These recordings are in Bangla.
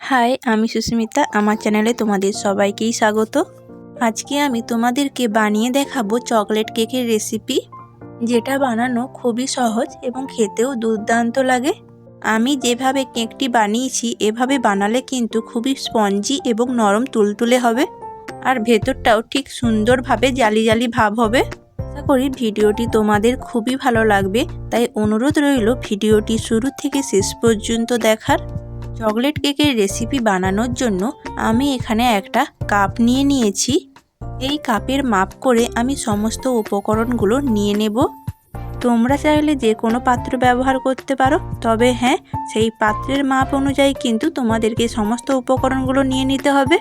হাই, আমি সুস্মিতা। আমার চ্যানেলে তোমাদের সবাইকেই স্বাগত। আজকে আমি তোমাদেরকে বানিয়ে দেখাবো চকলেট কেকের রেসিপি, যেটা বানানো খুবই সহজ এবং খেতেও দুর্দান্ত লাগে। আমি যেভাবে কেকটি বানিয়েছি এভাবে বানালে কিন্তু খুবই স্পঞ্জি এবং নরম তুলতুলে হবে, আর ভেতরটাও ঠিক সুন্দরভাবে জালি জালি ভাব হবে। আশা করি ভিডিওটি তোমাদের খুবই ভালো লাগবে, তাই অনুরোধ রইল ভিডিওটি শুরু থেকে শেষ পর্যন্ত দেখার। চকলেট কেকের রেসিপি বানানোর জন্য আমি এখানে একটা কাপ নিয়ে নিয়েছি। এই কাপের মাপ করে আমি সমস্ত উপকরণগুলো নিয়ে নেব। তোমরা চাইলে যে কোনো পাত্র ব্যবহার করতে পারো, তবে হ্যাঁ, সেই পাত্রের মাপ অনুযায়ী কিন্তু তোমাদেরকে সমস্ত উপকরণগুলো নিয়ে নিতে হবে।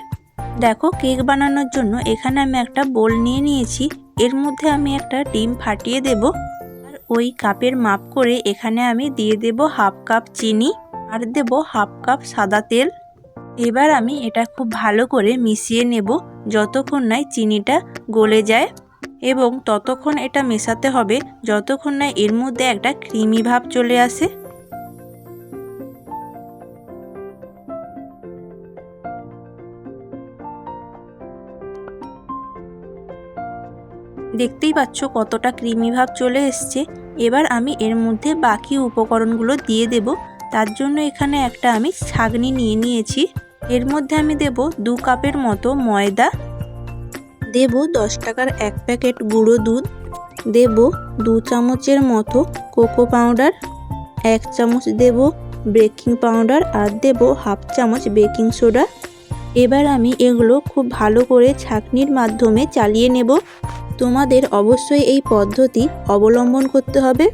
দেখো, কেক বানানোর জন্য এখানে আমি একটা বোল নিয়ে নিয়েছি। এর মধ্যে আমি একটা ডিম ফাটিয়ে দেব, আর ওই কাপের মাপ করে এখানে আমি দিয়ে দেব হাফ কাপ চিনি আর দেব হাফ কাপ সাদা তেল। এবার আমি এটা খুব ভালো করে মিশিয়ে নেব যতক্ষণ না চিনিটা গলে যায়, এবং ততক্ষণ এটা মেশাতে হবে যতক্ষণ না এর মধ্যে একটা ক্রিমি ভাব চলে আসে। দেখতেই পাচ্ছ কতটা ক্রিমি ভাব চলে এসছে। এবার আমি এর মধ্যে বাকি উপকরণগুলো দিয়ে দেব। তার জন্য এখানে একটা আমি ছাঁকনি নিয়ে নিয়েছি। এর মধ্যে আমি দেব 2 কাপের মতো ময়দা, দেব 10 টাকার 1 প্যাকেট গুঁড়ো দুধ, দেব 2 চামচের মতো কোকো পাউডার, 1 চামচ দেব বেকিং পাউডার, আর দেব হাফ চামচ বেকিং সোডা। এবার আমি এগুলো খুব ভালো করে ছাঁকনির মাধ্যমে চালিয়ে নেব। তোমাদের অবশ্যই এই পদ্ধতি অবলম্বন করতে হবে।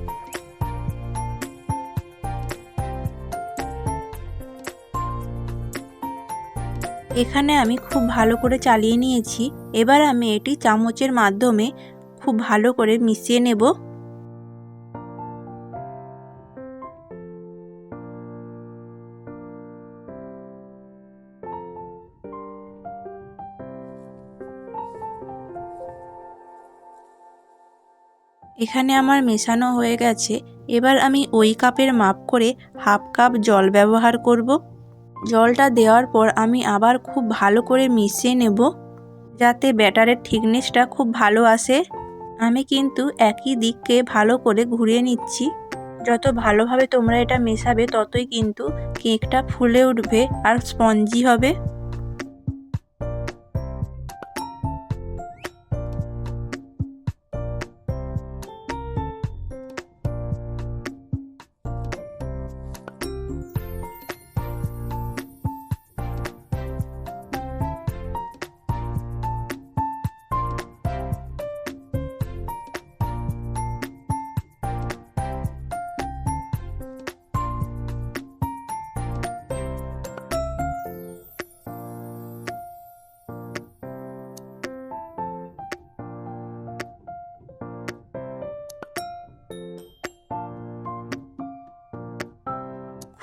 এখানে আমি খুব ভালো করে চালিয়ে নিয়েছি। এবার আমি এটি চামচের মাধ্যমে খুব ভালো করে মিশিয়ে নেব। এখানে আমার মেশানো হয়ে গেছে। এবার আমি ওই কাপের মাপ করে হাফ কাপ জল ব্যবহার করব। জলটা দেওয়ার পর আমি আবার খুব ভালো করে মিশিয়ে নেব, যাতে ব্যাটারের থিকনেসটা খুব ভালো আসে। আমি কিন্তু একই দিককে ভালো করে ঘুরিয়ে নিচ্ছি। যত ভালোভাবে তোমরা এটা মেশাবে ততই কিন্তু কেকটা ফুলে উঠবে আর স্পঞ্জি হবে।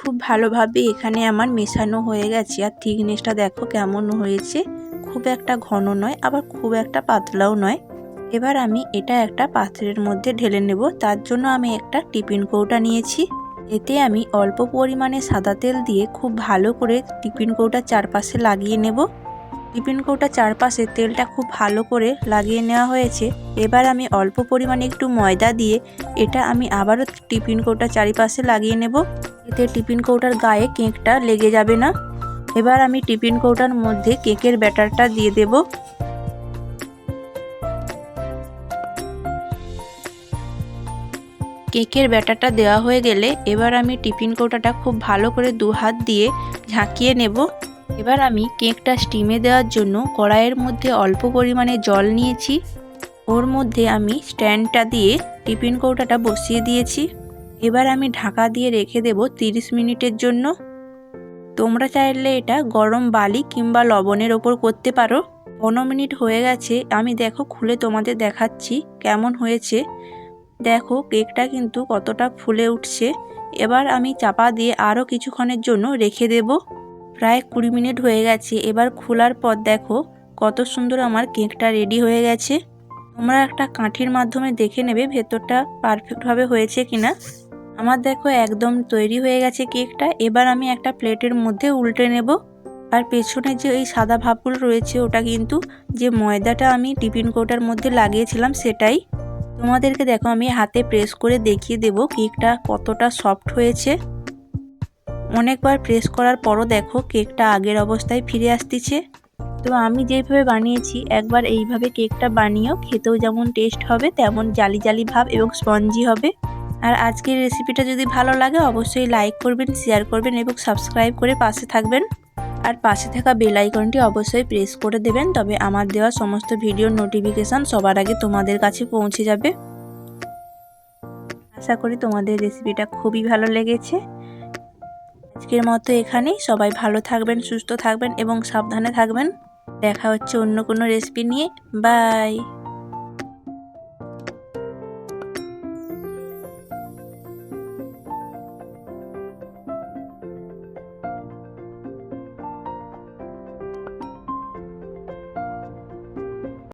খুব ভালোভাবে এখানে আমার মেশানো হয়ে গেছে, আর থিকনেসটা দেখো কেমন হয়েছে। খুব একটা ঘন নয়, আবার খুব একটা পাতলাও নয়। এবার আমি এটা একটা পাত্রের মধ্যে ঢেলে নেব। তার জন্য আমি একটা টিফিন কৌটা নিয়েছি। এতে আমি অল্প পরিমাণে সাদা তেল দিয়ে খুব ভালো করে টিফিন কৌটার চারপাশে লাগিয়ে নেব। টিফিন কৌটার চারপাশে তেলটা খুব ভালো করে লাগিয়ে নেওয়া হয়েছে। এবার আমি অল্প পরিমাণে একটু ময়দা দিয়ে এটা আমি আবারও টিফিন কৌটার চারিপাশে লাগিয়ে নেব। এতে টিফিন কৌটার গায়ে কেকটা লেগে যাবে না। এবার আমি টিফিন কৌটার মধ্যে কেকের ব্যাটারটা দিয়ে দেব। কেকের ব্যাটারটা দেওয়া হয়ে গেলে এবার আমি টিফিন কৌটাটা খুব ভালো করে 2 হাত দিয়ে ঝাঁকিয়ে নেব। এবার আমি কেকটা স্টিমে দেওয়ার জন্য কড়াইয়ের মধ্যে অল্প পরিমাণে জল নিয়েছি। ওর মধ্যে আমি স্ট্যান্ডটা দিয়ে টিফিন কৌটাটা বসিয়ে দিয়েছি। এবার আমি ঢাকা দিয়ে রেখে দেব 30 মিনিটের জন্য। তোমরা চাইলে এটা গরম বালি কিংবা লবণের ওপর করতে পারো। 15 মিনিট হয়ে গেছে। আমি দেখো খুলে তোমাদের দেখাচ্ছি কেমন হয়েছে। দেখো কেকটা কিন্তু কতটা ফুলে উঠছে। এবার আমি চাপা দিয়ে আরও কিছুক্ষণের জন্য রেখে দেব। প্রায় 20 মিনিট হয়ে গেছে। এবার খোলার পর দেখো কত সুন্দর আমার কেকটা রেডি হয়ে গেছে। তোমরা একটা কাঠির মাধ্যমে দেখে নেবে ভেতরটা পারফেক্টভাবে হয়েছে কিনা। আমার দেখো একদম তৈরি হয়ে গেছে কেকটা। এবার আমি একটা প্লেটের মধ্যে উল্টে নেব। আর পেছনে যে এই সাদা ভাবগুলো রয়েছে ওটা কিন্তু যে ময়দাটা আমি টিফিন কৌটার মধ্যে লাগিয়েছিলাম সেটাই। তোমাদেরকে দেখো আমি হাতে প্রেস করে দেখিয়ে দেব কেকটা কতটা সফট হয়েছে। অনেকবার প্রেস করার পরও দেখো কেকটা আগের অবস্থায় ফিরে আসতেছে। তো আমি যেভাবে বানিয়েছি একবার এইভাবে কেকটা বানিয়েও খেতেও যেমন টেস্ট হবে তেমন জালি জালি ভাব এবং স্পঞ্জি হবে। আর আজকের রেসিপিটা যদি ভালো লাগে অবশ্যই লাইক করবেন, শেয়ার করবেন এবং সাবস্ক্রাইব করে পাশে থাকবেন। আর পাশে থাকা বেল আইকনটি অবশ্যই প্রেস করে দেবেন, তবে আমার দেওয়া সমস্ত ভিডিওর নোটিফিকেশান সবার আগে তোমাদের কাছে পৌঁছে যাবে। আশা করি তোমাদের রেসিপিটা খুবই ভালো লেগেছে। আজকের মতো এখানেই। সবাই ভালো থাকবেন, সুস্থ থাকবেন এবং সাবধানে থাকবেন। দেখা হচ্ছে অন্য কোনো রেসিপি নিয়ে। বাই।